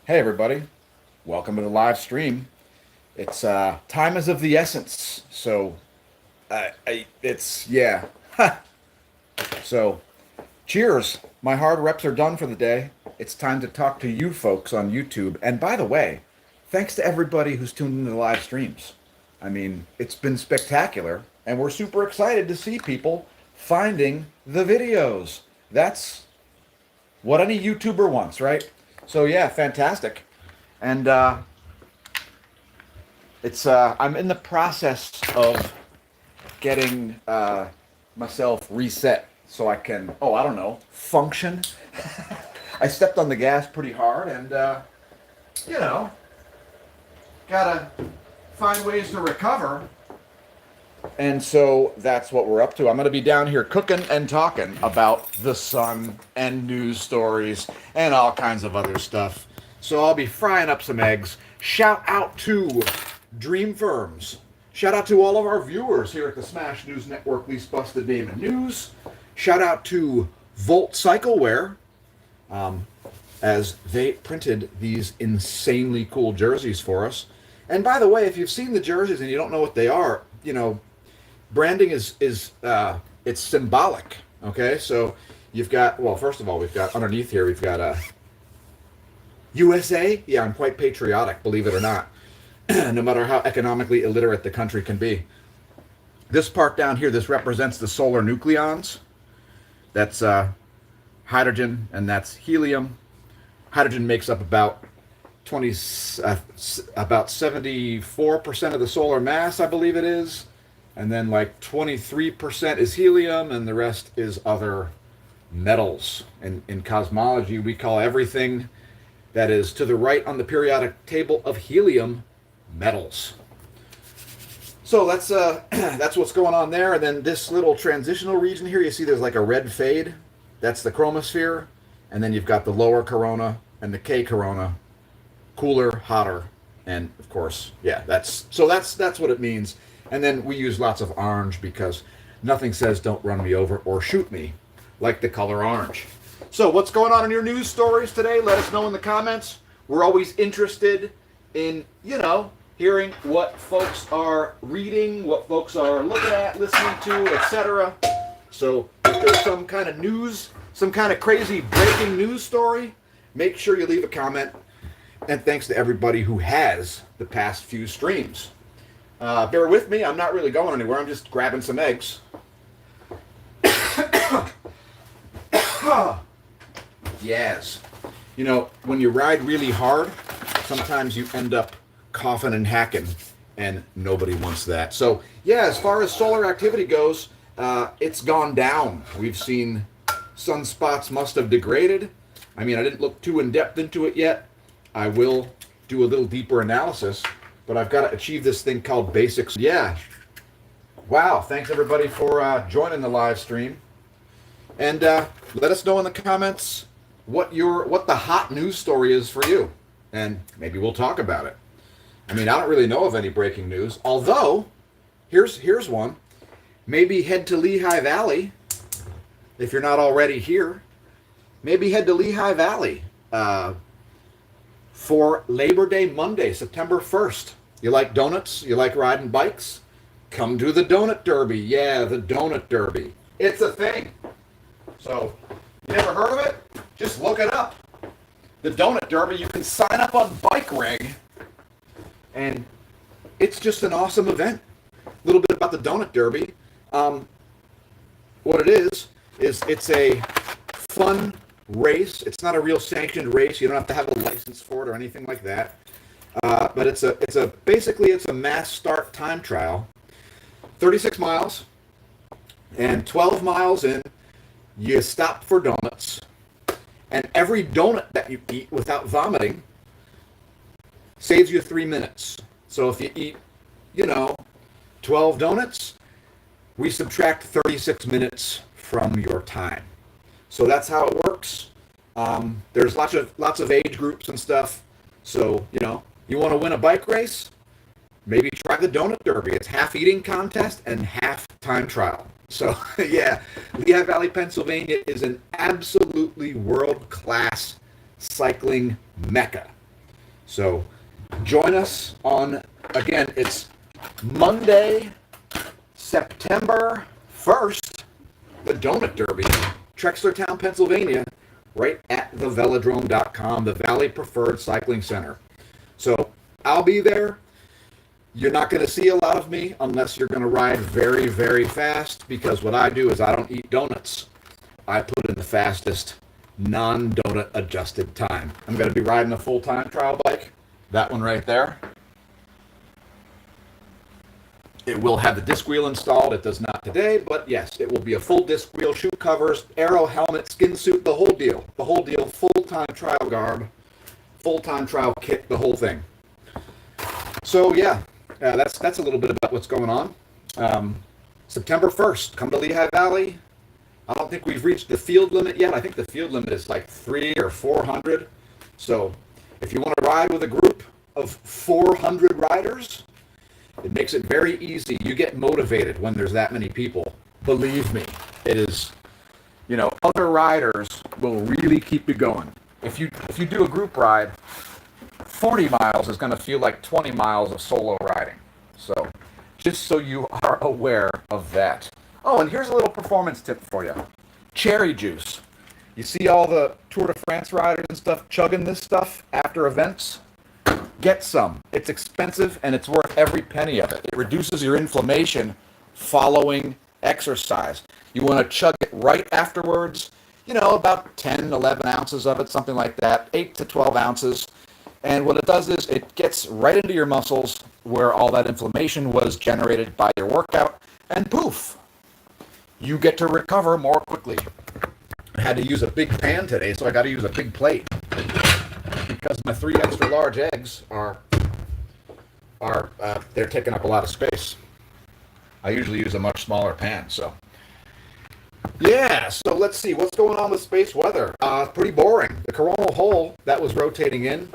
Hey everybody, welcome to the live stream. It's time is of the essence, so it's yeah. So cheers. My hard reps are done for the day. It's time to talk to you folks on YouTube. And by the way, thanks to everybody who's tuned into the live streams. I mean, it's been spectacular, and we're super excited to see people finding the videos. That's what any YouTuber wants, right? So yeah, fantastic. And it's I'm in the process of getting myself reset so I can, oh, I don't know, function. I stepped on the gas pretty hard, and you know, gotta find ways to recover. And so that's what we're up to. I'm going to be down here cooking and talking about the sun and news stories and all kinds of other stuff. So I'll be frying up some eggs. Shout out to Dream Firms. Shout out to all of our viewers here at the Smash News Network, Least Busted Damon News. Shout out to Volt Cycleware, as they printed these insanely cool jerseys for us. And by the way, if you've seen the jerseys and you don't know what they are, branding is it's symbolic. Okay, so you've got, well, first of all, we've got underneath here, we've got a USA. Yeah, I'm quite patriotic, believe it or not. No matter how economically illiterate the country can be. This part down here, this represents the solar nucleons. That's hydrogen and that's helium. Hydrogen makes up about 74% of the solar mass, I believe it is. And then like 23% is helium, and the rest is other metals. And in cosmology, we call everything that is to the right on the periodic table of helium metals. So that's that's what's going on there. And then this little transitional region here, you see there's like a red fade. That's the chromosphere. And then you've got the lower corona and the K corona, cooler, hotter, and of course, yeah, that's what it means. And then we use lots of orange because nothing says don't run me over or shoot me like the color orange. So what's going on in your news stories today? Let us know in the comments. We're always interested in, hearing what folks are reading, what folks are looking at, listening to, etc. So if there's some kind of news, some kind of crazy breaking news story, make sure you leave a comment. And thanks to everybody who has the past few streams. Bear with me, I'm not really going anywhere. I'm just grabbing some eggs. Yes. When you ride really hard, sometimes you end up coughing and hacking, and nobody wants that. So, yeah, as far as solar activity goes, it's gone down. We've seen sunspots must have degraded. I mean, I didn't look too in-depth into it yet. I will do a little deeper analysis, but I've got to achieve this thing called basics. Yeah. Wow. Thanks everybody for joining the live stream. And let us know in the comments what the hot news story is for you. And maybe we'll talk about it. I mean, I don't really know of any breaking news. Although, here's one. Maybe head to Lehigh Valley if you're not already here. Maybe head to Lehigh Valley for Labor Day Monday, September 1st. You like donuts? You like riding bikes? Come to the Donut Derby. Yeah, the Donut Derby. It's a thing. So, you never heard of it? Just look it up. The Donut Derby, you can sign up on Bike Rig, and it's just an awesome event. A little bit about the Donut Derby. What it is it's a fun race. It's not a real sanctioned race. You don't have to have a license for it or anything like that. But it's a mass start time trial. 36 miles, and 12 miles in, you stop for donuts. And every donut that you eat without vomiting saves you 3 minutes. So if you eat, 12 donuts, we subtract 36 minutes from your time. So that's how it works. There's lots of age groups and stuff. So, you want to win a bike race? Maybe try the Donut Derby. It's half eating contest and half time trial. So, yeah, Lehigh Valley, Pennsylvania is an absolutely world-class cycling mecca. So join us on, again, it's Monday, September 1st, the Donut Derby, Trexlertown, Pennsylvania, right at thevelodrome.com, the Valley Preferred Cycling Center. So I'll be there. You're not going to see a lot of me unless you're going to ride very, very fast, because what I do is I don't eat donuts. I put in the fastest non-donut adjusted time. I'm going to be riding a full-time trial bike, that one right there. It will have the disc wheel installed. It does not today, but yes, it will be a full disc wheel, shoe covers, aero helmet, skin suit, the whole deal. The whole deal, full-time trial garb, full-time trial kit, the whole thing. So yeah, that's a little bit about what's going on. September 1st, come to Lehigh Valley. I don't think we've reached the field limit yet. I think the field limit is like 300 or 400. So if you want to ride with a group of 400 riders, it makes it very easy. You get motivated when there's that many people. Believe me, it is, other riders will really keep you going. If you do a group ride, 40 miles is going to feel like 20 miles of solo riding. So just so you are aware of that. Oh, and here's a little performance tip for you. Cherry juice. You see all the Tour de France riders and stuff chugging this stuff after events? Get some. It's expensive and it's worth every penny of it. It reduces your inflammation following exercise. You want to chug it right afterwards, about 10, 11 ounces of it, something like that, 8 to 12 ounces. And what it does is it gets right into your muscles where all that inflammation was generated by your workout, and poof, you get to recover more quickly. I had to use a big pan today, so I got to use a big plate because my 3 extra large eggs are they're taking up a lot of space. I usually use a much smaller pan, so. Yeah, so let's see. What's going on with space weather? Pretty boring. The coronal hole that was rotating in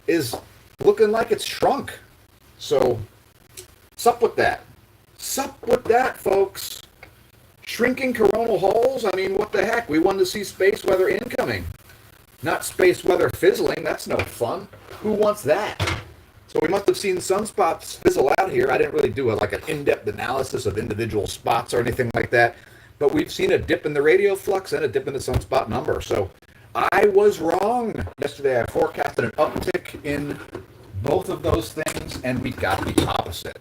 is looking like it's shrunk. So, sup with that. Sup with that, folks. Shrinking coronal holes? I mean, what the heck? We wanted to see space weather incoming. Not space weather fizzling. That's no fun. Who wants that? So we must have seen sunspots fizzle out here. I didn't really do an in-depth analysis of individual spots or anything like that. But we've seen a dip in the radio flux and a dip in the sunspot number. So I was wrong. Yesterday I forecasted an uptick in both of those things, and we got the opposite.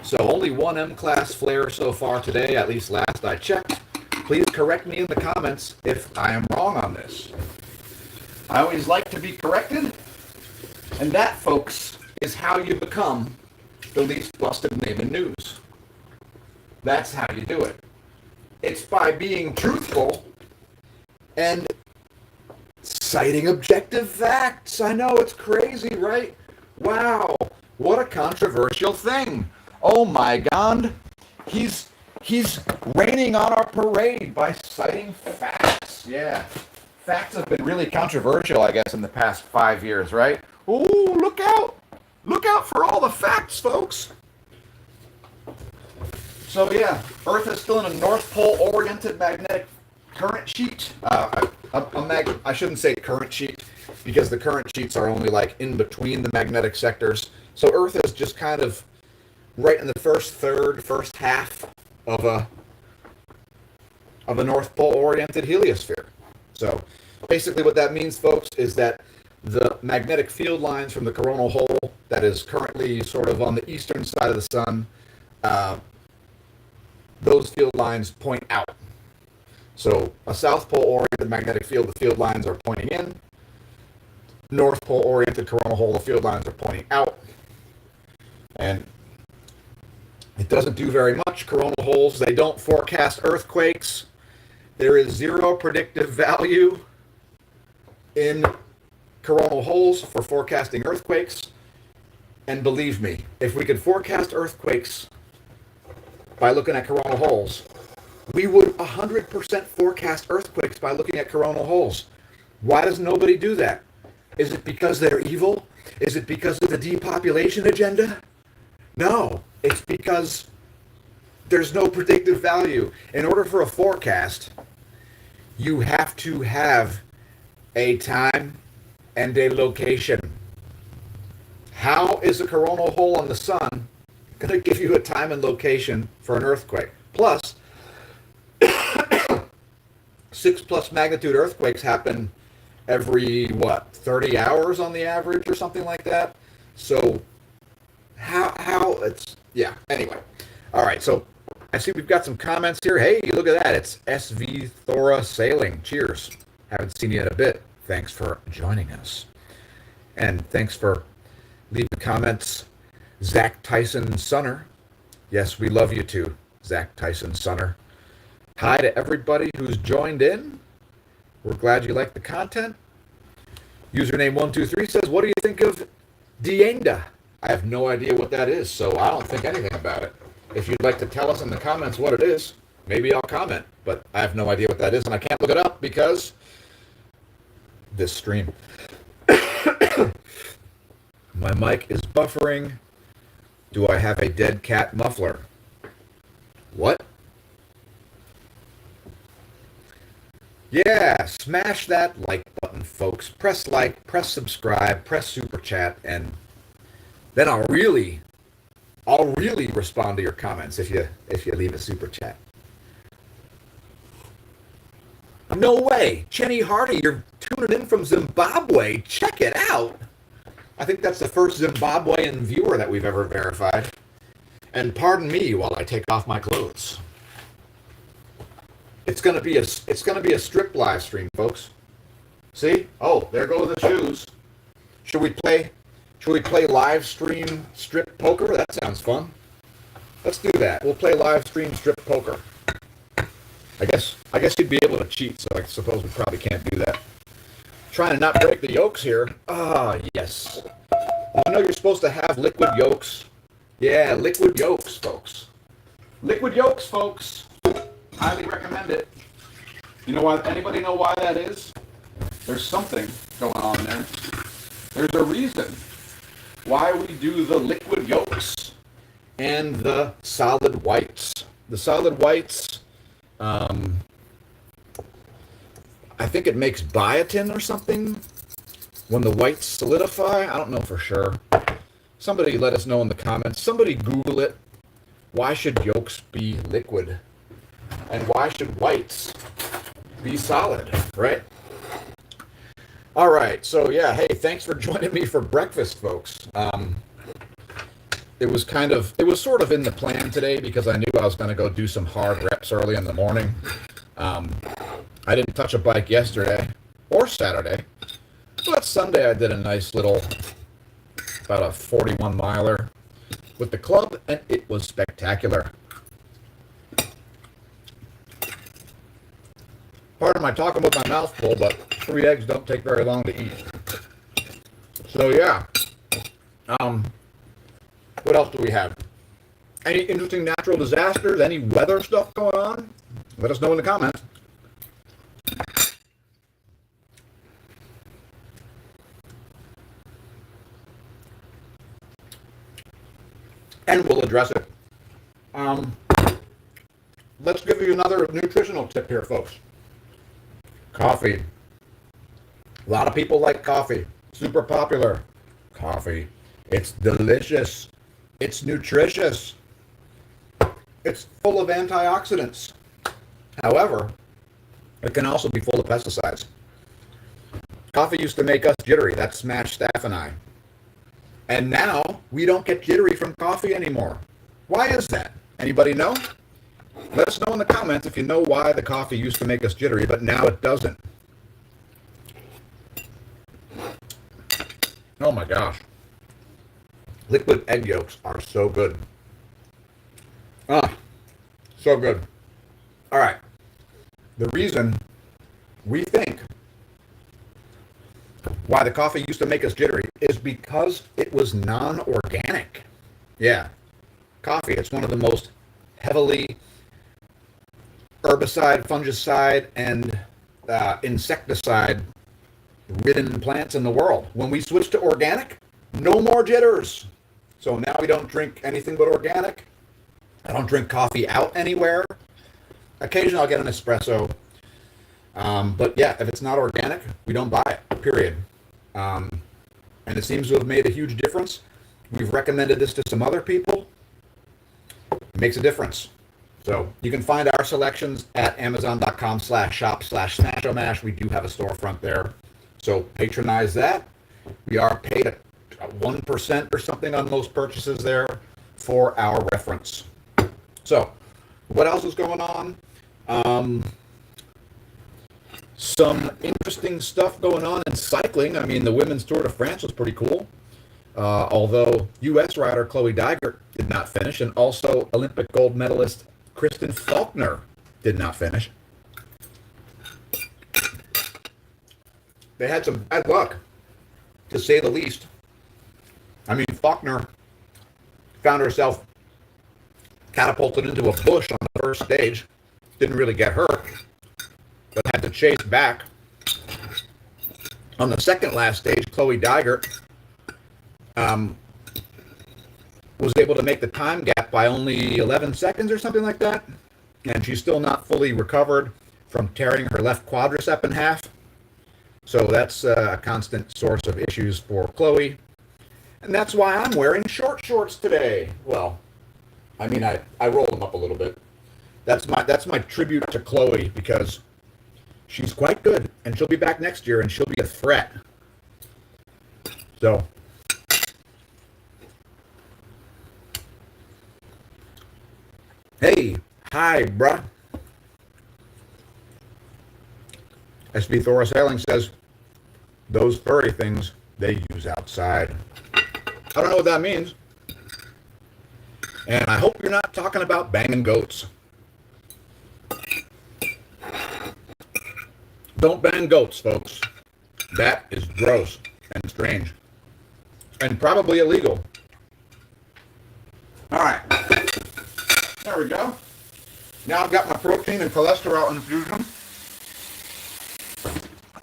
So only one M-class flare so far today, at least last I checked. Please correct me in the comments if I am wrong on this. I always like to be corrected, and that, folks, is how you become the least busted name in news. That's how you do it. It's by being truthful and citing objective facts. I know, it's crazy, right? Wow, what a controversial thing. Oh my God, he's raining on our parade by citing facts. Yeah, facts have been really controversial, I guess, in the past 5 years, right? Oh, look out. Look out for all the facts, folks. So yeah, Earth is still in a North Pole-oriented magnetic current sheet. I shouldn't say current sheet, because the current sheets are only in between the magnetic sectors. So Earth is just kind of right in the first half of a North Pole-oriented heliosphere. So basically what that means, folks, is that the magnetic field lines from the coronal hole that is currently sort of on the eastern side of the sun, those field lines point out. So a South Pole-oriented magnetic field, the field lines are pointing in. North Pole-oriented coronal hole, the field lines are pointing out. And it doesn't do very much. Coronal holes, they don't forecast earthquakes. There is zero predictive value in coronal holes for forecasting earthquakes. And believe me, if we could forecast earthquakes by looking at coronal holes, we would 100% forecast earthquakes by looking at coronal holes. Why does nobody do that? Is it because they're evil? Is it because of the depopulation agenda? No, it's because there's no predictive value. In order for a forecast, you have to have a time and a location. How is a coronal hole in the sun going to give you a time and location for an earthquake? Plus, 6+ magnitude earthquakes happen every, 30 hours on the average or something like that? So how it's, yeah, anyway. All right, so I see we've got some comments here. Hey, look at that. It's SV Thora Sailing. Cheers. Haven't seen you in a bit. Thanks for joining us. And thanks for leaving comments. Zach Tyson Sunner. Yes, we love you too, Zach Tyson Sunner. Hi to everybody who's joined in. We're glad you like the content. Username 123 says, what do you think of Dienda? I have no idea what that is, so I don't think anything about it. If you'd like to tell us in the comments what it is, maybe I'll comment, but I have no idea what that is, and I can't look it up because this stream. My mic is buffering. Do I have a dead cat muffler? What? Yeah, smash that like button, folks. Press like, press subscribe, press super chat, and then I'll really respond to your comments if you leave a super chat. No way, Chenny Hardy, you're tuning in from Zimbabwe. Check it out. I think that's the first Zimbabwean viewer that we've ever verified. And pardon me while I take off my clothes. It's gonna be a strip live stream, folks. See? Oh, there go the shoes. Should we play live stream strip poker? That sounds fun. Let's do that. We'll play live stream strip poker. I guess you'd be able to cheat, so I suppose we probably can't do that. Trying to not break the yolks here. Ah, yes. I know you're supposed to have liquid yolks. Yeah, liquid yolks, folks. Liquid yolks, folks. Highly recommend it. You know why? Anybody know why that is? There's something going on there. There's a reason why we do the liquid yolks and the solid whites. The solid whites, I think it makes biotin or something when the whites solidify. I don't know for sure. Somebody let us know in the comments. Somebody Google it. Why should yolks be liquid? And why should whites be solid, right? All right, so yeah, hey, thanks for joining me for breakfast, folks. It was sort of in the plan today because I knew I was going to go do some hard reps early in the morning. I didn't touch a bike yesterday or Saturday, but Sunday I did a nice little, about a 41 miler with the club, and it was spectacular. Pardon my talking with my mouth full, but 3 eggs don't take very long to eat. So yeah, what else do we have? Any interesting natural disasters? Any weather stuff going on? Let us know in the comments. And we'll address it. Let's give you another nutritional tip here, folks. Coffee. A lot of people like coffee. Super popular. Coffee. It's delicious. It's nutritious. It's full of antioxidants. However, it can also be full of pesticides. Coffee used to make us jittery. That smashed Staff and I. And now we don't get jittery from coffee anymore. Why is that? Anybody know? Let us know in the comments if you know why the coffee used to make us jittery, but now it doesn't. Oh my gosh. Liquid egg yolks are so good. Ah, so good. All right. The reason we think why the coffee used to make us jittery is because it was non-organic. Yeah. Coffee, it's one of the most heavily herbicide, fungicide, and insecticide-ridden plants in the world. When we switched to organic, no more jitters. So now we don't drink anything but organic. I don't drink coffee out anywhere. Occasionally I'll get an espresso. But yeah, if it's not organic, we don't buy it, period. and it seems to have made a huge difference. We've recommended this to some other people. It makes a difference. So you can find our selections at amazon.com/shop/SmashoMash. We do have a storefront there. So patronize that. We are paid at 1% or something on most purchases there for our reference. So what else is going on? Some interesting stuff going on in cycling. I mean, the Women's Tour de France was pretty cool. Although U.S. rider Chloe Dygert did not finish, and also Olympic gold medalist Kristen Faulkner did not finish. They had some bad luck, to say the least. I mean, Faulkner found herself catapulted into a bush on the first stage. Didn't really get hurt, but had to chase back. On the second last stage, Chloe Dygert was able to make the time gap by only 11 seconds or something like that. And she's still not fully recovered from tearing her left quadricep in half. So that's a constant source of issues for Chloe. And that's why I'm wearing short shorts today. Well, I mean, I roll them up a little bit. That's my tribute to Chloe, because she's quite good, and she'll be back next year, and she'll be a threat. So, hey, hi, bruh. SV Thora Sailing says, those furry things they use outside. I don't know what that means. And I hope you're not talking about banging goats. Don't bang goats, folks. That is gross and strange. And probably illegal. All right. There we go. Now I've got my protein and cholesterol infusion.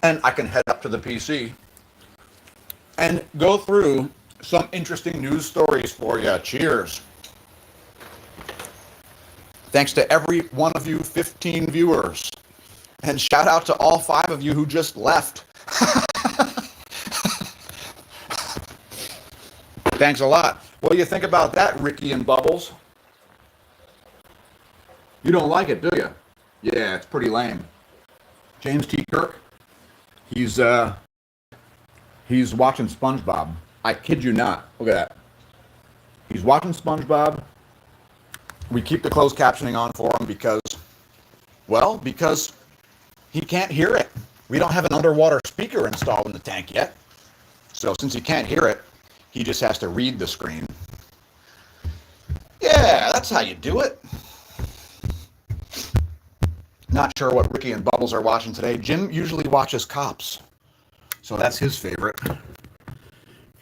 And I can head up to the PC and go through some interesting news stories for you. Cheers. Thanks to every one of you 15 viewers. And shout out to all 5 of you who just left. Thanks a lot. What do you think about that, Ricky and Bubbles? You don't like it, do you? Yeah, it's pretty lame. James T. Kirk, he's watching SpongeBob. I kid you not. Look at that. He's watching SpongeBob. We keep the closed captioning on for him because he can't hear it. We don't have an underwater speaker installed in the tank yet. So since he can't hear it, he just has to read the screen. Yeah, that's how you do it. Not sure what Ricky and Bubbles are watching today. Jim usually watches Cops, so that's his favorite.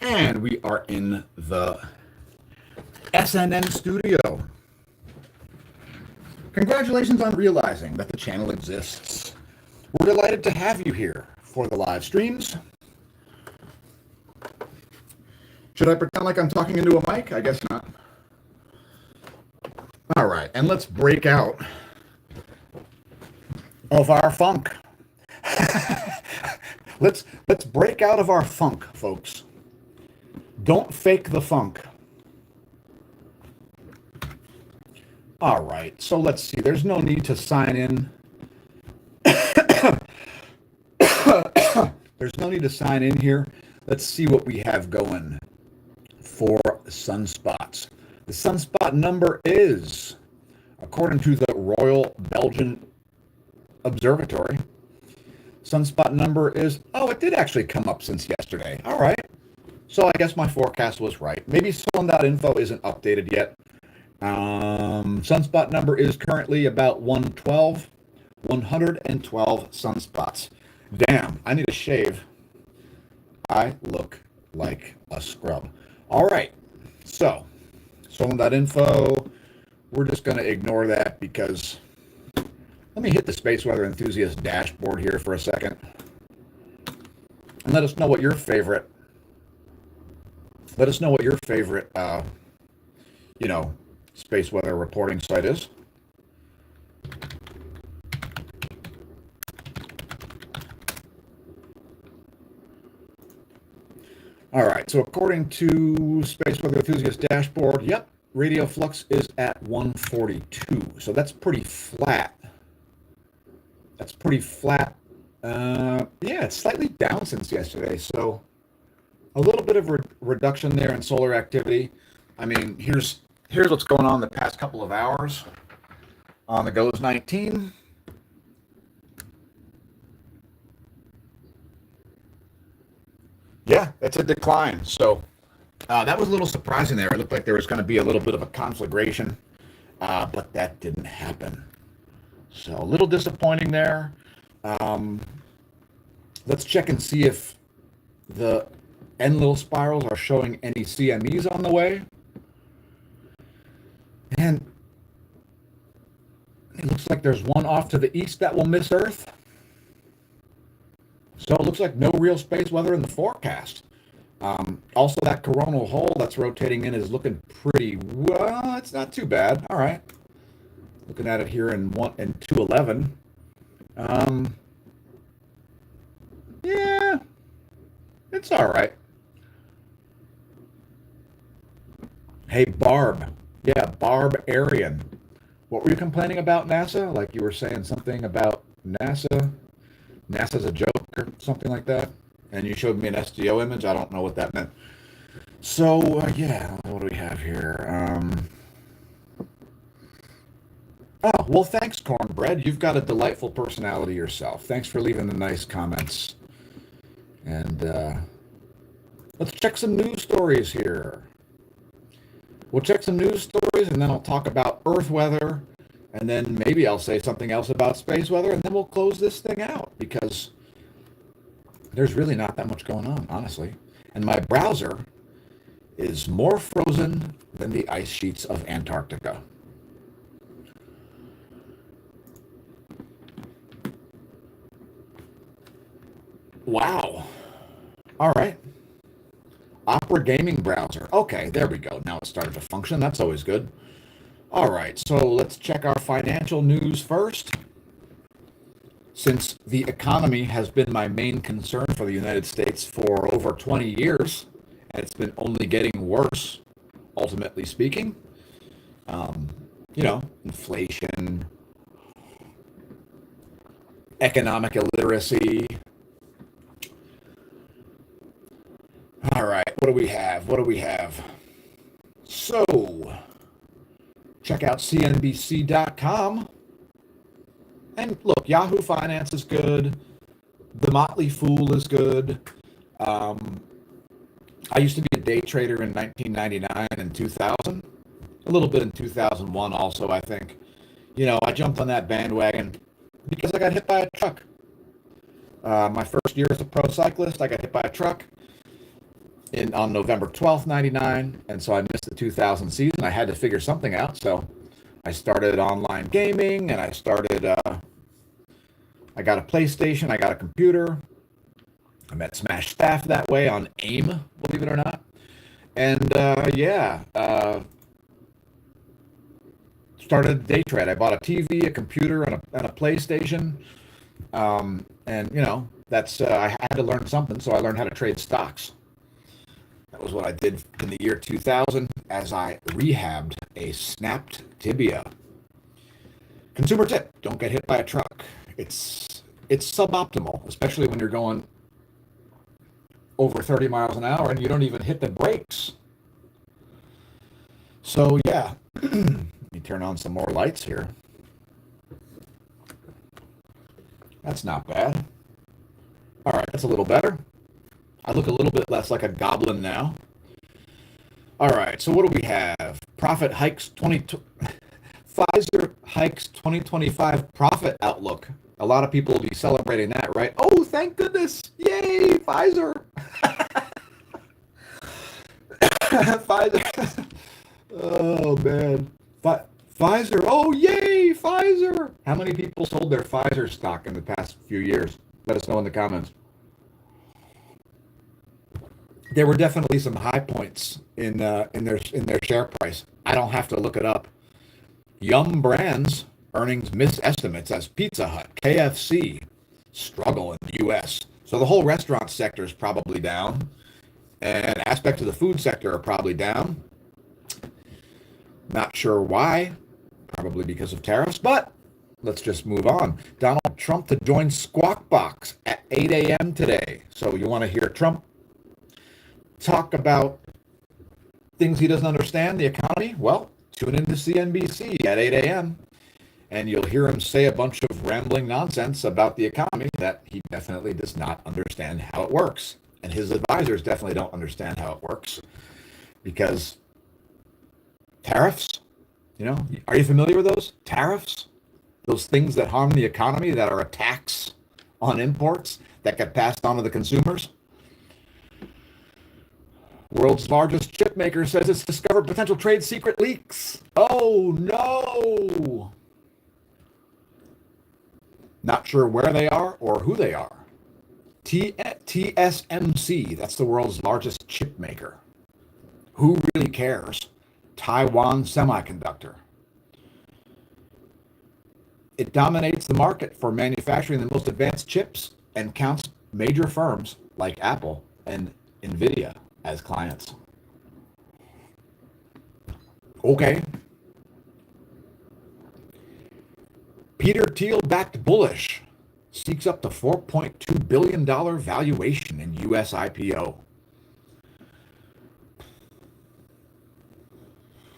And we are in the SNN studio. Congratulations on realizing that the channel exists. We're delighted to have you here for the live streams. Should I pretend like I'm talking into a mic? I guess not. All right, and let's break out of our funk. Let's break out of our funk, folks. Don't fake the funk. All right, so let's see. There's no need to sign in. There's no need to sign in here. Let's see what we have going for sunspots. The sunspot number is, according to the Royal Belgian Observatory, sunspot number is, oh, it did actually come up since yesterday. All right. So I guess my forecast was right. Maybe sun.info isn't updated yet. Sunspot number is currently about 112 sunspots. Damn, I need a shave. I look like a scrub. All right, so solar.info, we're just going to ignore that because let me hit the Space Weather Enthusiast dashboard here for a second and let us know what your favorite, space weather reporting site is. All right. So according to Space Weather Enthusiast dashboard, yep, radial flux is at 142. So that's pretty flat. That's pretty flat. Yeah, it's slightly down since yesterday. So a little bit of reduction there in solar activity. I mean, here's what's going on the past couple of hours on the GOES 19. Yeah, it's a decline. So that was a little surprising there. It looked like there was going to be a little bit of a conflagration, but that didn't happen. So a little disappointing there. Let's check and see if the Enlil spirals are showing any CMEs on the way. And it looks like there's one off to the east that will miss Earth. So it looks like no real space weather in the forecast. Also, that coronal hole that's rotating in is looking pretty well. It's not too bad. All right. Looking at it here in 211. Yeah, it's all right. Hey, Barb. Yeah, Barb Arian. What were you complaining about NASA? Like you were saying something about NASA? NASA's a joke or something like that? And you showed me an SDO image. I don't know what that meant. So, yeah, what do we have here? Oh, well, thanks, Cornbread. You've got a delightful personality yourself. Thanks for leaving the nice comments. And let's check some news stories here. We'll check some news stories, and then I'll talk about Earth weather, and then maybe I'll say something else about space weather, and then we'll close this thing out, because there's really not that much going on, honestly. And my browser is more frozen than the ice sheets of Antarctica. Wow. All right. Opera Gaming Browser. Okay, there we go. Now it started to function. That's always good. All right, so let's check our financial news first. Since the economy has been my main concern for the United States for over 20 years, and it's been only getting worse, ultimately speaking, inflation, economic illiteracy. All right, what do we have? What do we have? So, check out CNBC.com. And look, Yahoo Finance is good. The Motley Fool is good. I used to be a day trader in 1999 and 2000. A little bit in 2001 also, I think. I jumped on that bandwagon because I got hit by a truck. My first year as a pro cyclist, I got hit by a truck on November 12th, 99, and so I missed the 2000 season. I had to figure something out, so I started online gaming, and I got a PlayStation, I got a computer. I met Smash Staff that way on AIM, believe it or not. And started day trade. I bought a TV, a computer, and a PlayStation. That's I had to learn something, so I learned how to trade stocks. That was what I did in the year 2000 as I rehabbed a snapped tibia. Consumer tip: don't get hit by a truck. It's suboptimal, especially when you're going over 30 miles an hour and you don't even hit the brakes. So yeah, let me turn on some more lights here. That's not bad. All right, that's a little better. I look a little bit less like a goblin now. All right, so what do we have? Profit hikes Pfizer hikes 2025 profit outlook. A lot of people will be celebrating that, right? Oh, thank goodness. Yay, Pfizer. Pfizer. Oh, man. Pfizer. Oh, yay, Pfizer. How many people sold their Pfizer stock in the past few years? Let us know in the comments. There were definitely some high points in their share price. I don't have to look it up. Yum Brands earnings miss estimates as Pizza Hut, KFC struggle in the U.S. So the whole restaurant sector is probably down, And aspects of the food sector are probably down. Not sure why. Probably because of tariffs, but let's just move on. Donald Trump to join Squawk Box at 8 a.m. today. So you want to hear Trump talk about things he doesn't understand, the economy? Well, tune into CNBC at 8 a.m. and you'll hear him say a bunch of rambling nonsense about the economy that he definitely does not understand how it works. And his advisors definitely don't understand how it works because tariffs, are you familiar with those? Tariffs? Those things that harm the economy, that are a tax on imports that get passed on to the consumers? World's largest chip maker says it's discovered potential trade secret leaks. Oh, no. Not sure where they are or who they are. TSMC, that's the world's largest chip maker. Who really cares? Taiwan Semiconductor. It dominates the market for manufacturing the most advanced chips and counts major firms like Apple and Nvidia as clients. Okay. Peter Thiel backed Bullish seeks up to $4.2 billion valuation in U.S. IPO.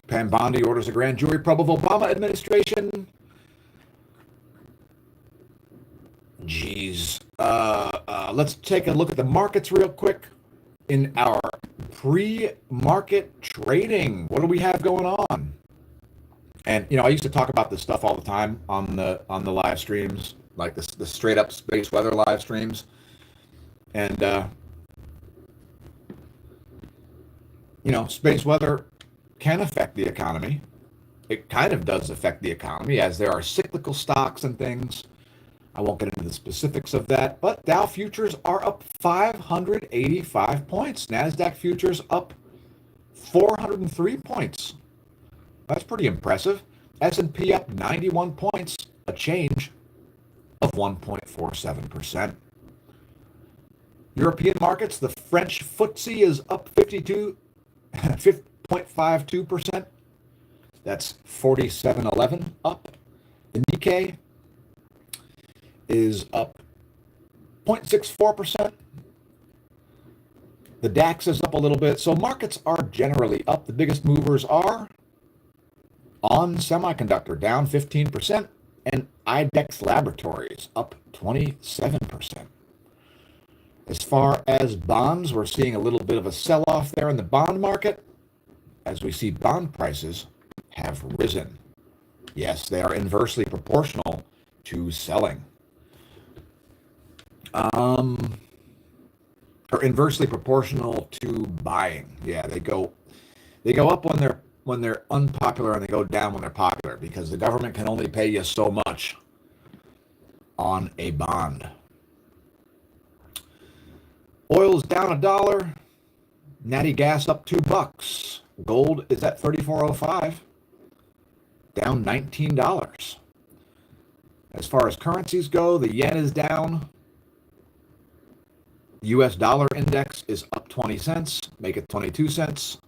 Pam Bondi orders a grand jury probe of Obama administration. Geez. Let's take a look at the markets real quick. In our pre-market trading, what do we have going on? And I used to talk about this stuff all the time on the live streams, like the straight up space weather live streams. And space weather can affect the economy. It kind of does affect the economy, as there are cyclical stocks and things. I won't get into the specifics of that, but Dow futures are up 585 points. NASDAQ futures up 403 points. That's pretty impressive. S&P up 91 points, a change of 1.47%. European markets, the French FTSE is up 5.52%. That's 4711 up. The Nikkei is up 0.64%. The DAX is up a little bit. So markets are generally up. The biggest movers are ON Semiconductor, down 15%, and IDEX Laboratories, up 27%. As far as bonds, we're seeing a little bit of a sell-off there in the bond market, as we see bond prices have risen. Yes, they are inversely proportional to selling. Or inversely proportional to buying. Yeah, they go up when they're unpopular, and they go down when they're popular, because the government can only pay you so much on a bond. Oil's down $1. Natty gas up $2. Gold is at $34.05, down $19. As far as currencies go, the yen is down. The U.S. dollar index is up 20 cents, make it 22 cents.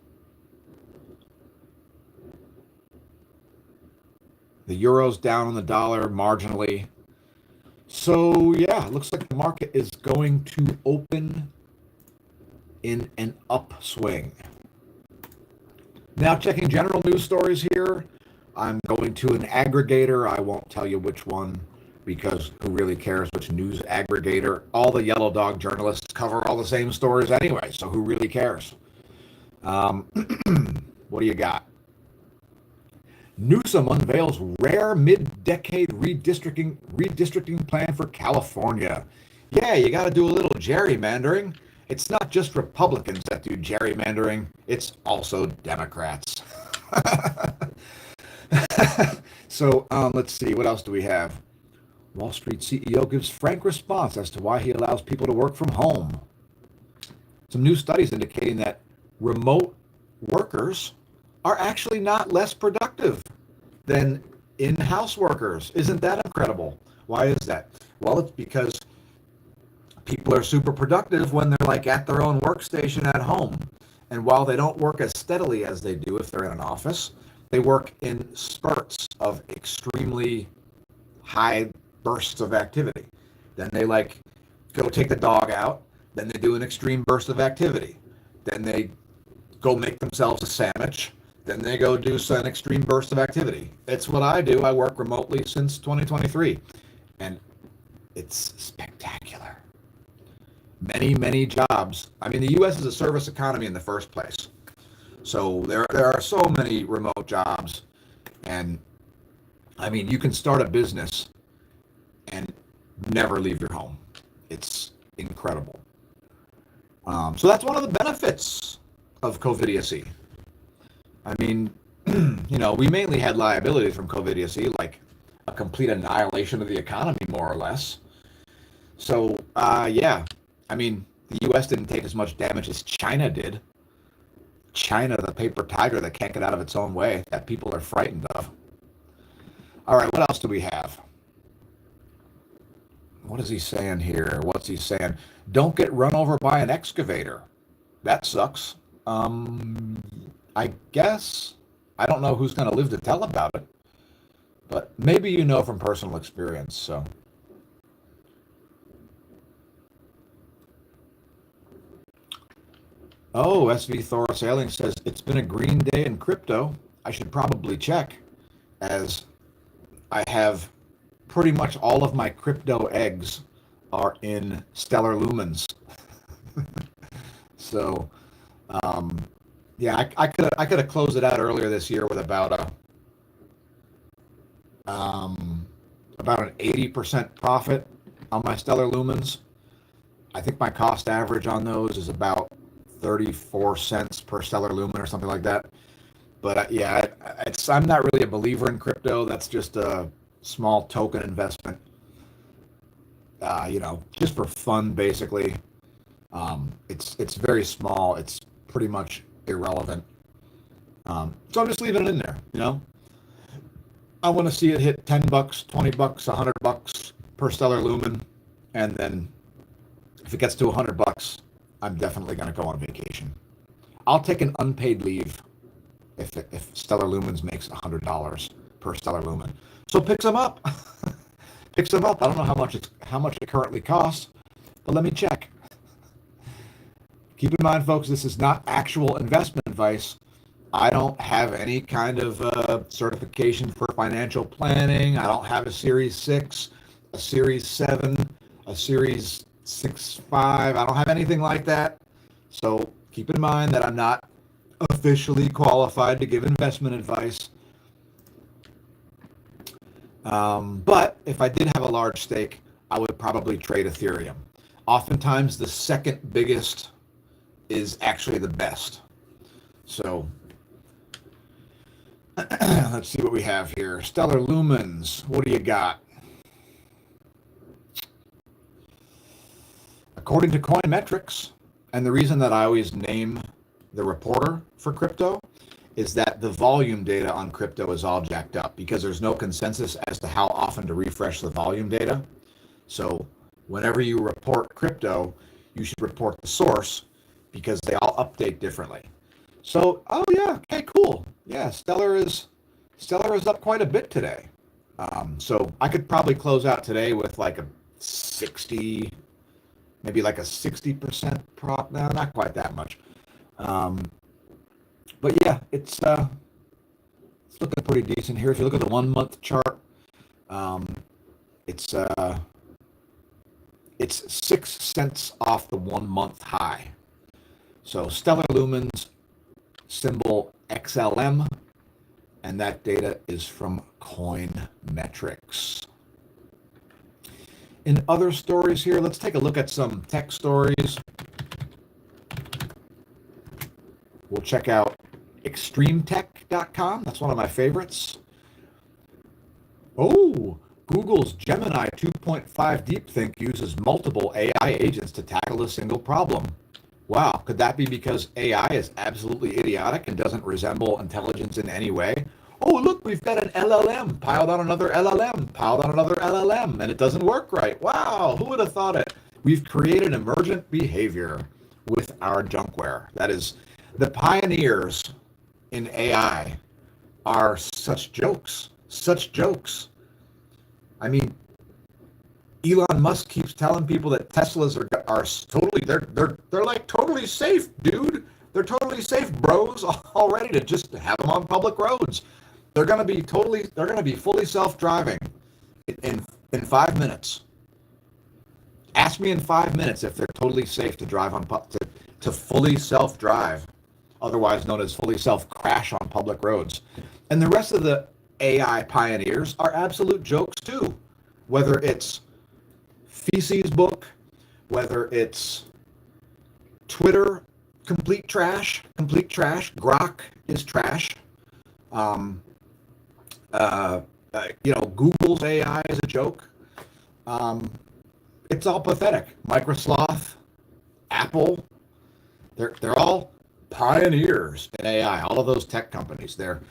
The euro's down on the dollar marginally. So, yeah, it looks like the market is going to open in an upswing. Now, checking general news stories here. I'm going to an aggregator. I won't tell you which one, because who really cares which news aggregator? All the yellow dog journalists cover all the same stories anyway, so who really cares? What do you got? Newsom unveils rare mid-decade redistricting plan for California. Yeah, you got to do a little gerrymandering. It's not just Republicans that do gerrymandering. It's also Democrats. So let's see. What else do we have? Wall Street CEO gives frank response as to why he allows people to work from home. Some new studies indicating that remote workers are actually not less productive than in-house workers. Isn't that incredible? Why is that? Well, it's because people are super productive when they're like at their own workstation at home. And while they don't work as steadily as they do if they're in an office, they work in spurts of extremely high bursts of activity. Then they like go take the dog out. Then they do an extreme burst of activity. Then they go make themselves a sandwich. Then they go do an extreme burst of activity. It's what I do. I work remotely since 2023. And it's spectacular. Many, many jobs. I mean, the U.S. is a service economy in the first place. So there are so many remote jobs. And I mean, you can start a business and never leave your home. It's incredible. So that's one of the benefits of COVIDiocy. I mean, we mainly had liabilities from COVIDiocy, like a complete annihilation of the economy, more or less. So, yeah, I mean, the U.S. didn't take as much damage as China did. China, the paper tiger that can't get out of its own way, that people are frightened of. All right, what else do we have? What is he saying here? What's he saying? Don't get run over by an excavator. That sucks. I guess. I don't know who's going to live to tell about it. But maybe you know from personal experience, so. Oh, SV Thor Sailing says, it's been a green day in crypto. I should probably check, as I have pretty much all of my crypto eggs are in Stellar Lumens. So, yeah, I could have closed it out earlier this year with about an 80% profit on my Stellar Lumens. I think my cost average on those is about 34 cents per Stellar Lumen or something like that. But yeah, I'm not really a believer in crypto. That's just a small token investment, just for fun, basically. It's very small. It's pretty much irrelevant. So I'm just leaving it in there, I want to see it hit $10, $20, $100 per Stellar Lumen. And then if it gets to $100, I'm definitely going to go on vacation. I'll take an unpaid leave if Stellar Lumens makes $100 per Stellar Lumen. So pick some up. Pick some up. I don't know how much it currently costs, but let me check. Keep in mind, folks, this is not actual investment advice. I don't have any kind of certification for financial planning. I don't have a Series 6, a Series 7, a Series 6.5. I don't have anything like that. So keep in mind that I'm not officially qualified to give investment advice. But if I did have a large stake, I would probably trade Ethereum. Oftentimes, the second biggest is actually the best. So let's see what we have here. Stellar Lumens, what do you got? According to Coinmetrics, and the reason that I always name the reporter for crypto is that the volume data on crypto is all jacked up because there's no consensus as to how often to refresh the volume data. So whenever you report crypto, you should report the source because they all update differently. So, oh yeah, okay, cool. Yeah, Stellar is up quite a bit today. So I could probably close out today with like a 60, maybe like a 60% prop. No, not quite that much. But yeah, it's looking pretty decent here. If you look at the 1 month chart, it's 6 cents off the 1 month high. So Stellar Lumens, symbol XLM, and that data is from Coinmetrics. In other stories here, let's take a look at some tech stories. We'll check out extremetech.com. That's one of my favorites. Oh, Google's Gemini 2.5 DeepThink uses multiple AI agents to tackle a single problem. Wow, could that be because AI is absolutely idiotic and doesn't resemble intelligence in any way? Oh, look, we've got an LLM piled on another LLM, piled on another LLM, and it doesn't work right. Wow, who would have thought it? We've created emergent behavior with our junkware. That is, the pioneers in AI are such jokes, such jokes. I mean, Elon Musk keeps telling people that Teslas are totally they're like totally safe, dude. They're totally safe, bros. All ready to just have them on public roads. They're gonna be fully self-driving in 5 minutes. Ask me in 5 minutes if they're totally safe to drive to fully self-drive, otherwise known as fully self-crash on public roads. And the rest of the AI pioneers are absolute jokes too. Whether it's Feces Book, whether it's Twitter, complete trash, Grok is trash. Um, Google's AI is a joke. It's all pathetic. Microsoft, Apple, they're all pioneers in AI. All of those tech companies, they're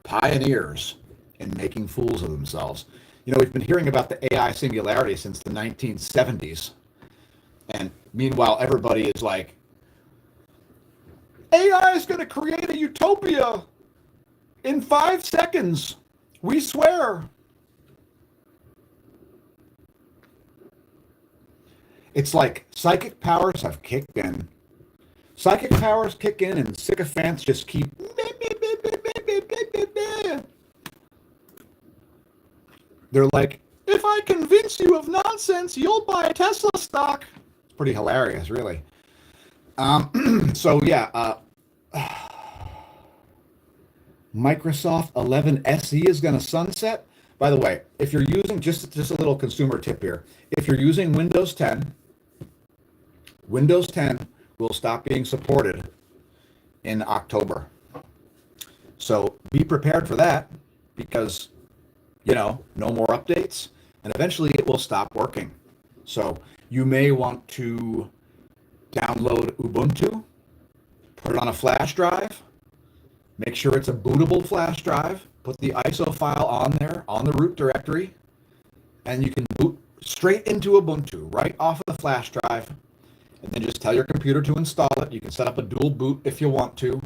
pioneers in making fools of themselves. We've been hearing about the AI singularity since the 1970s. And meanwhile, everybody is like, AI is going to create a utopia in 5 seconds. We swear. It's like psychic powers have kicked in. Psychic powers kick in and sycophants just keep. They're like, if I convince you of nonsense, you'll buy Tesla stock. It's pretty hilarious, really. Microsoft 11 SE is going to sunset. By the way, if you're using, just a little consumer tip here, if you're using Windows 10, Windows 10 will stop being supported in October. So be prepared for that, because, no more updates, and eventually it will stop working. So you may want to download Ubuntu, put it on a flash drive, make sure it's a bootable flash drive, put the ISO file on there, on the root directory, and you can boot straight into Ubuntu, right off of the flash drive, and then just tell your computer to install it. You can set up a dual boot if you want to.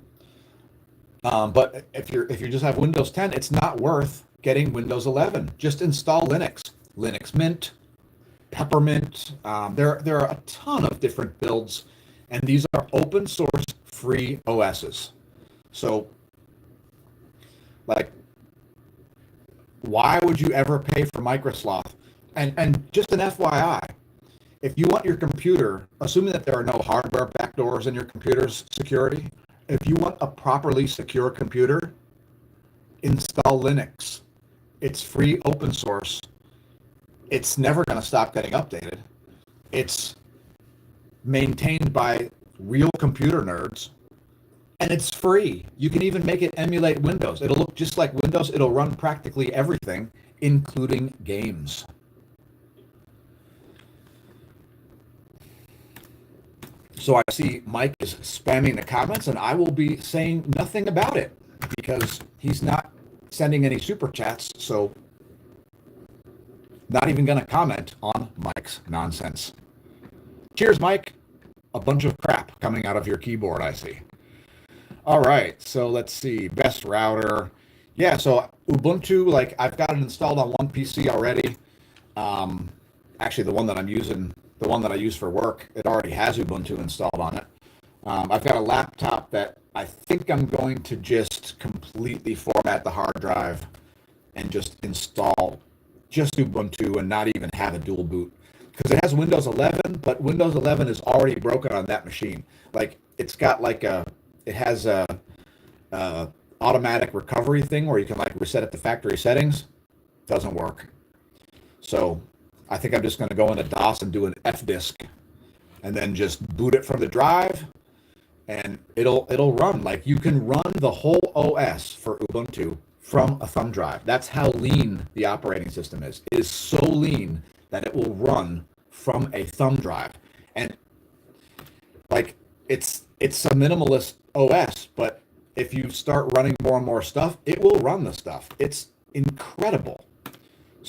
But if you just have Windows 10, it's not worth getting Windows 11. Just install Linux. Linux Mint, Peppermint. There are a ton of different builds, and these are open source free OSs. So, why would you ever pay for Microsoft? And just an FYI, if you want your computer, assuming that there are no hardware backdoors in your computer's security, if you want a properly secure computer, install Linux. It's free, open source. It's never going to stop getting updated. It's maintained by real computer nerds, and it's free. You can even make it emulate Windows. It'll look just like Windows. It'll run practically everything, including games. So I see Mike is spamming the comments, and I will be saying nothing about it because he's not sending any super chats. So not even going to comment on Mike's nonsense. Cheers, Mike. A bunch of crap coming out of your keyboard, I see. All right, so let's see. Best router. Yeah, so Ubuntu, I've got it installed on one PC already. Actually, the one that I use for work, it already has Ubuntu installed on it. I've got a laptop that I think I'm going to just completely format the hard drive and just install just Ubuntu and not even have a dual boot, because it has Windows 11, but Windows 11 is already broken on that machine. It has a automatic recovery thing where you can reset it to factory settings. Doesn't work. So I think I'm just going to go into DOS and do an fdisk and then just boot it from the drive, and it'll run. You can run the whole OS for Ubuntu from a thumb drive. That's how lean the operating system is. It is so lean that it will run from a thumb drive. And it's a minimalist OS, but if you start running more and more stuff, it will run the stuff. It's incredible.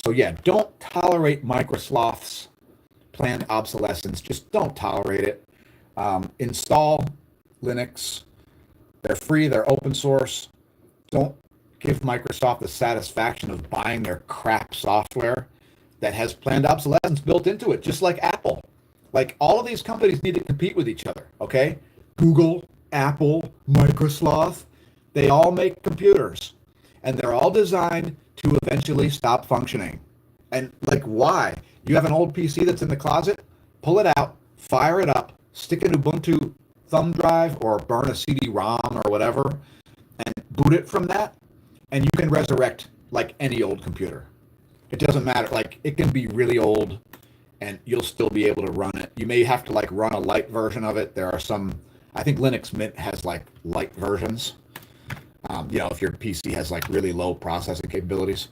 So yeah, don't tolerate Microsoft's planned obsolescence. Just don't tolerate it. Install Linux. They're free. They're open source. Don't give Microsoft the satisfaction of buying their crap software that has planned obsolescence built into it, just like Apple. Like, all of these companies need to compete with each other, okay? Google, Apple, Microsoft, they all make computers, and they're all designed to eventually stop functioning. And, like, why? You have an old PC that's in the closet? Pull it out, fire it up, stick an Ubuntu thumb drive or burn a CD-ROM or whatever, and boot it from that, and you can resurrect like any old computer. It doesn't matter. Like, it can be really old and you'll still be able to run it. You may have to like run a light version of it. There are some, I think Linux Mint has like light versions. If your PC has like really low processing capabilities.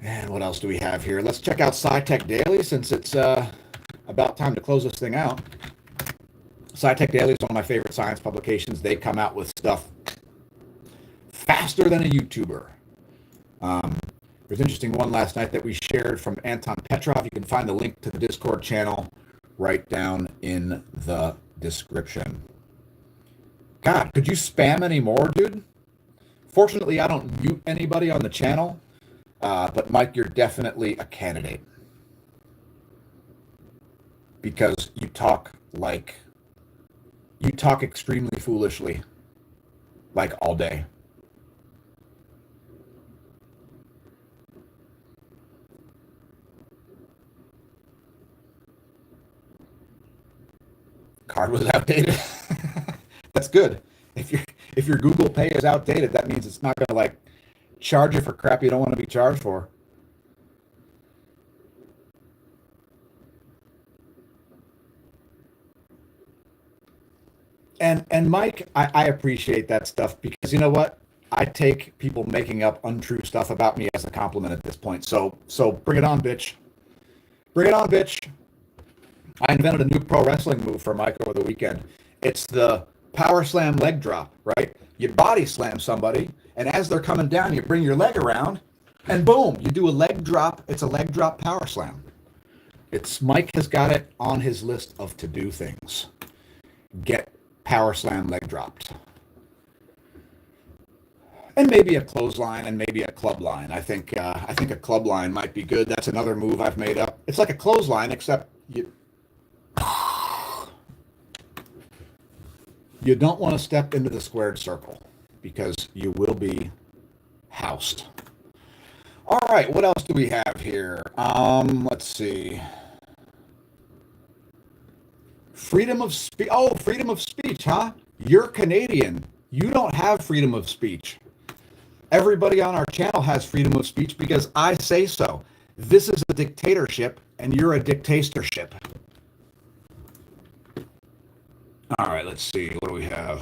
And what else do we have here? Let's check out SciTech Daily since it's about time to close this thing out. SciTech Daily is one of my favorite science publications. They come out with stuff faster than a YouTuber. There's an interesting one last night that we shared from Anton Petrov. You can find the link to the Discord channel right down in the description. God, could you spam any more, dude? Fortunately, I don't mute anybody on the channel, but Mike, you're definitely a candidate. Because you talk extremely foolishly, like all day. Card was outdated. That's good. If your Google Pay is outdated, that means it's not going to like charge you for crap you don't want to be charged for. And Mike, I appreciate that stuff because you know what? I take people making up untrue stuff about me as a compliment at this point. So bring it on, bitch. Bring it on, bitch. I invented a new pro wrestling move for Mike over the weekend. It's the power slam leg drop, right? You body slam somebody, and as they're coming down, you bring your leg around, and boom, you do a leg drop. It's a leg drop power slam. Mike has got it on his list of to-do things. Get power slam leg dropped. And maybe a clothesline and maybe a club line. I think a club line might be good. That's another move I've made up. It's like a clothesline, except you don't want to step into the squared circle because you will be housed. All right, what else do we have here? Let's see. Freedom of speech. Oh, freedom of speech, huh? You're Canadian. You don't have freedom of speech. Everybody on our channel has freedom of speech because I say so. This is a dictatorship, and you're a dictatorship. All right, let's see. What do we have?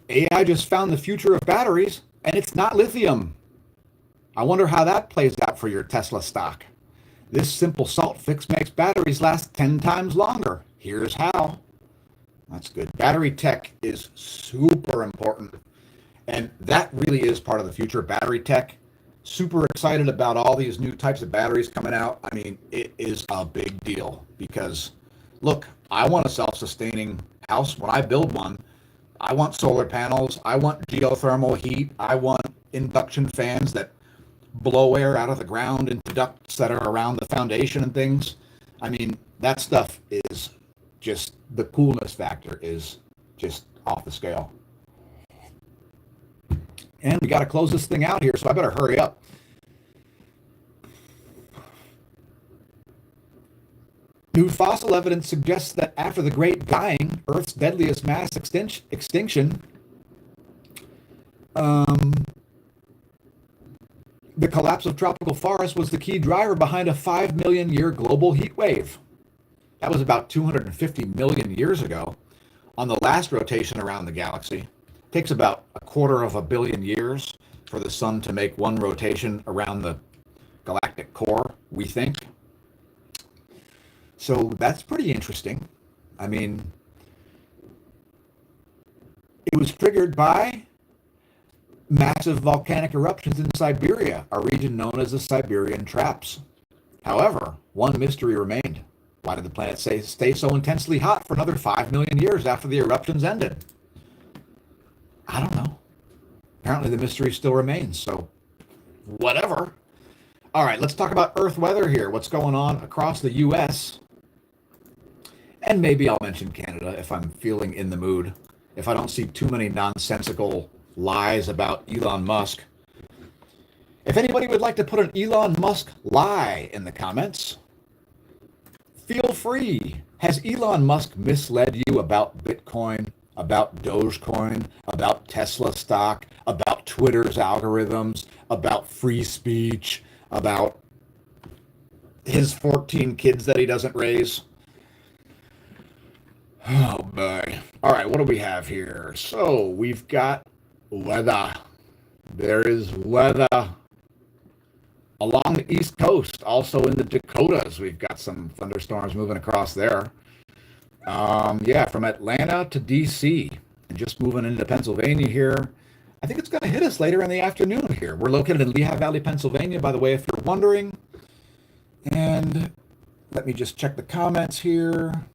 AI just found the future of batteries, and it's not lithium. I wonder how that plays out for your Tesla stock. This simple salt fix makes batteries last 10 times longer. Here's how. That's good. Battery tech is super important. And that really is part of the future of battery tech. Super excited about all these new types of batteries coming out. I mean, it is a big deal because, look, I want a self-sustaining house. When I build one, I want solar panels. I want geothermal heat. I want induction fans that blow air out of the ground into ducts that are around the foundation and things. I mean, that stuff is just, the coolness factor is just off the scale. And we got to close this thing out here, so I better hurry up. New fossil evidence suggests that after the Great Dying, Earth's deadliest mass extinction, the collapse of tropical forests was the key driver behind a 5 million year global heat wave. That was about 250 million years ago. On the last rotation around the galaxy, it takes about 250 million years for the sun to make one rotation around the galactic core, we think. So that's pretty interesting. I mean, it was triggered by massive volcanic eruptions in Siberia, a region known as the Siberian Traps. However, one mystery remained. Why did the planet stay so intensely hot for another 5 million years after the eruptions ended? I don't know. Apparently the mystery still remains, so whatever. All right, let's talk about Earth weather here. What's going on across the U.S.? And maybe I'll mention Canada if I'm feeling in the mood, if I don't see too many nonsensical lies about Elon Musk. If anybody would like to put an Elon Musk lie in the comments, feel free. Has Elon Musk misled you about Bitcoin, about Dogecoin, about Tesla stock, about Twitter's algorithms, about free speech, about his 14 kids that he doesn't raise? Oh boy. All right, what do we have here? So we've got weather. There is weather along the East Coast, also in the Dakotas. We've got some thunderstorms moving across there. Yeah, from Atlanta to D.C. and just moving into Pennsylvania here. I think it's going to hit us later in the afternoon here. We're located in Lehigh Valley, Pennsylvania, by the way, if you're wondering. And let me just check the comments here.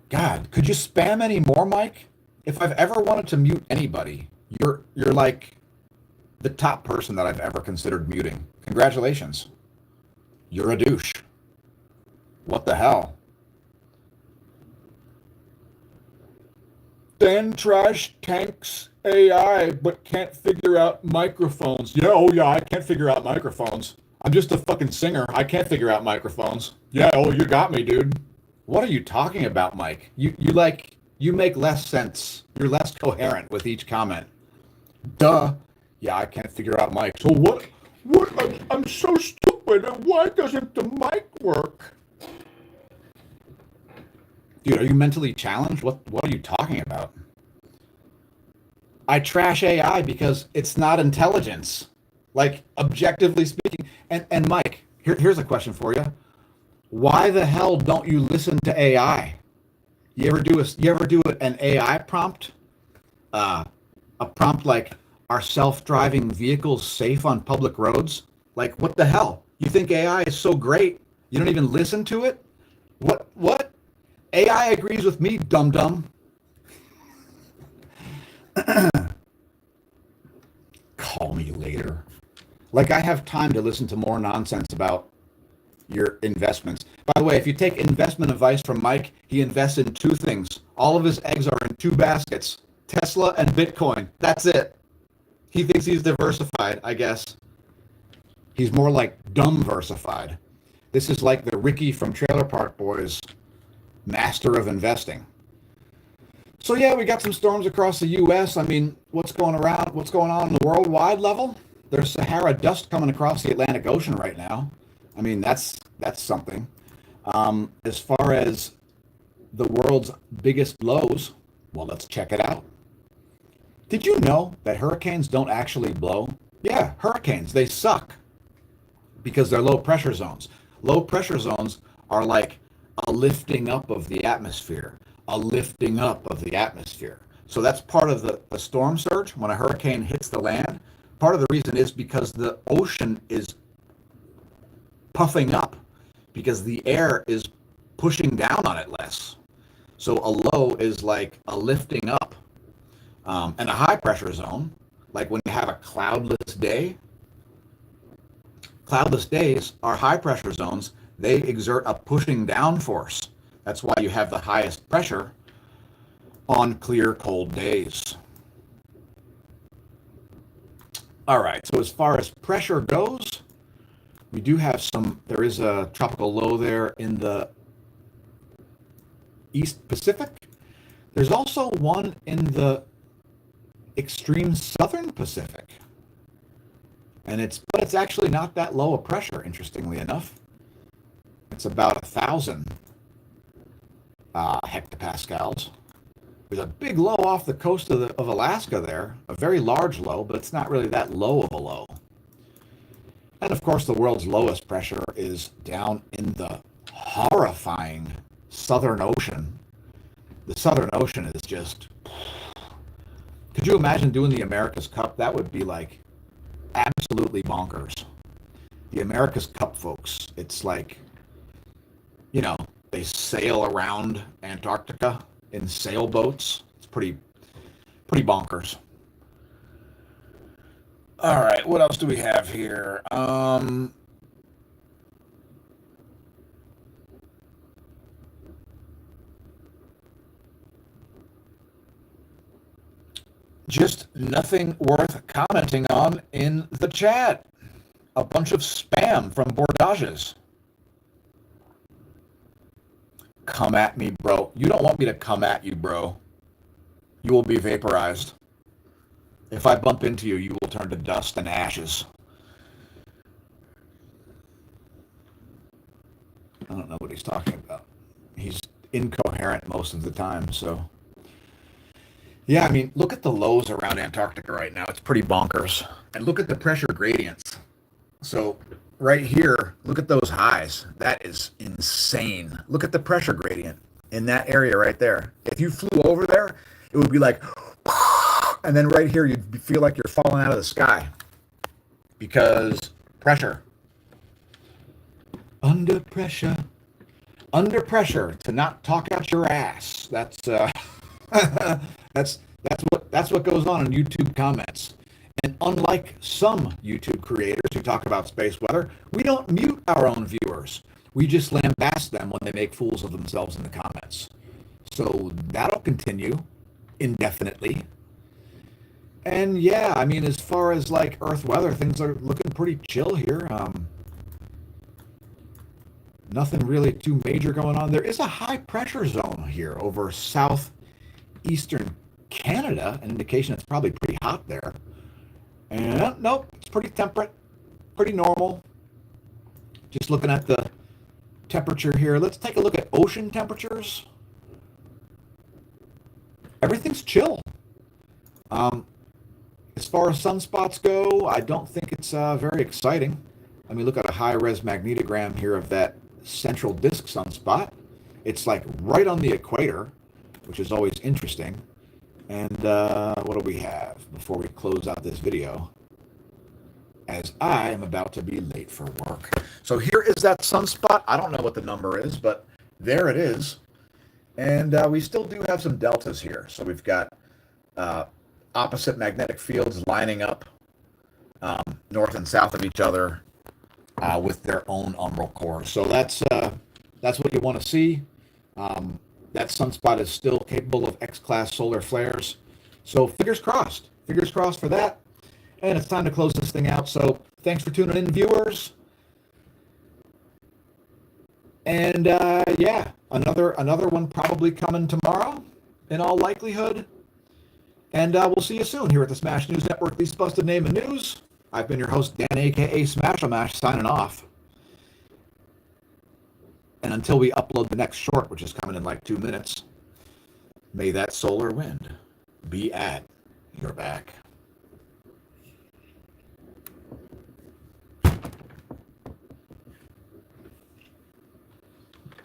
God, could you spam any more, Mike? If I've ever wanted to mute anybody, you're like the top person that I've ever considered muting. Congratulations. You're a douche. What the hell? Dan Trash tanks AI but can't figure out microphones. Yeah, oh yeah, I can't figure out microphones. I'm just a fucking singer. I can't figure out microphones. Yeah, oh, you got me, dude. What are you talking about, Mike? You make less sense. You're less coherent with each comment. Duh. Yeah, I can't figure out mic. So what? I'm so stupid. Why doesn't the mic work? Dude, are you mentally challenged? What are you talking about? I trash AI because it's not intelligence. Like, objectively speaking. And Mike, here's a question for you. Why the hell don't you listen to AI? You ever do an AI prompt? A prompt like, are self-driving vehicles safe on public roads? Like, what the hell? You think AI is so great, you don't even listen to it? What? AI agrees with me, dum-dum. Call me later. Like, I have time to listen to more nonsense about your investments. By the way, if you take investment advice from Mike, he invests in two things. All of his eggs are in two baskets, Tesla and Bitcoin. That's it. He thinks he's diversified, I guess. He's more like dumb-versified. This is like the Ricky from Trailer Park Boys, master of investing. So yeah, we got some storms across the U.S. I mean, what's going on in the worldwide level? There's Sahara dust coming across the Atlantic Ocean right now. I mean, that's something. As far as the world's biggest blows, well, let's check it out. Did you know that hurricanes don't actually blow? Yeah, hurricanes, they suck because they're low pressure zones. Low pressure zones are like a lifting up of the atmosphere, a lifting up of the atmosphere. So that's part of the storm surge when a hurricane hits the land. Part of the reason is because the ocean is puffing up because the air is pushing down on it less. So a low is like a lifting up. And a high pressure zone, like when you have a cloudless day, cloudless days are high pressure zones. They exert a pushing down force. That's why you have the highest pressure on clear, cold days. All right, so as far as pressure goes, we do have there is a tropical low there in the East Pacific. There's also one in the extreme southern Pacific. And it's actually not that low a pressure, interestingly enough. It's about 1,000 hectopascals. There's a big low off the coast of Alaska there, a very large low, but it's not really that low of a low. And of course, the world's lowest pressure is down in the horrifying Southern Ocean. The Southern Ocean is just... Could you imagine doing the America's Cup? That would be like absolutely bonkers. The America's Cup folks, it's like, you know, they sail around Antarctica in sailboats. It's pretty bonkers. All right, what else do we have here? Just nothing worth commenting on in the chat. A bunch of spam from Bordages. Come at me, bro. You don't want me to come at you, bro. You will be vaporized. If I bump into you, you will turn to dust and ashes. I don't know what he's talking about. He's incoherent most of the time, so. Yeah, I mean, look at the lows around Antarctica right now. It's pretty bonkers. And look at the pressure gradients. So right here, look at those highs. That is insane. Look at the pressure gradient in that area right there. If you flew over there, it would be like, and then right here, you'd feel like you're falling out of the sky because pressure. Under pressure. Under pressure to not talk out your ass. That's that's what goes on in YouTube comments. And unlike some YouTube creators who talk about space weather, we don't mute our own viewers. We just lambaste them when they make fools of themselves in the comments. So that'll continue indefinitely. And yeah, I mean, as far as like Earth weather, things are looking pretty chill here. Nothing really too major going on. There is a high pressure zone here over southeastern Canada, an indication it's probably pretty hot there. And nope, it's pretty temperate, pretty normal. Just looking at the temperature here. Let's take a look at ocean temperatures. Everything's chill. As far as sunspots go, I don't think it's very exciting. Let me look at a high-res magnetogram here of that central disk sunspot. It's like right on the equator, which is always interesting. And what do we have before we close out this video? As I am about to be late for work. So here is that sunspot. I don't know what the number is, but there it is. And we still do have some deltas here. So we've got opposite magnetic fields lining up north and south of each other with their own umbral cores. So that's what you want to see. That sunspot is still capable of X-class solar flares. So fingers crossed for that. And it's time to close this thing out. So thanks for tuning in, viewers. And yeah, another one probably coming tomorrow in all likelihood. And we'll see you soon here at the Smash News Network, Least Busted Name in News. I've been your host, Dan, a.k.a. Smash-O-Mash, signing off. And until we upload the next short, which is coming in like 2 minutes, may that solar wind be at your back.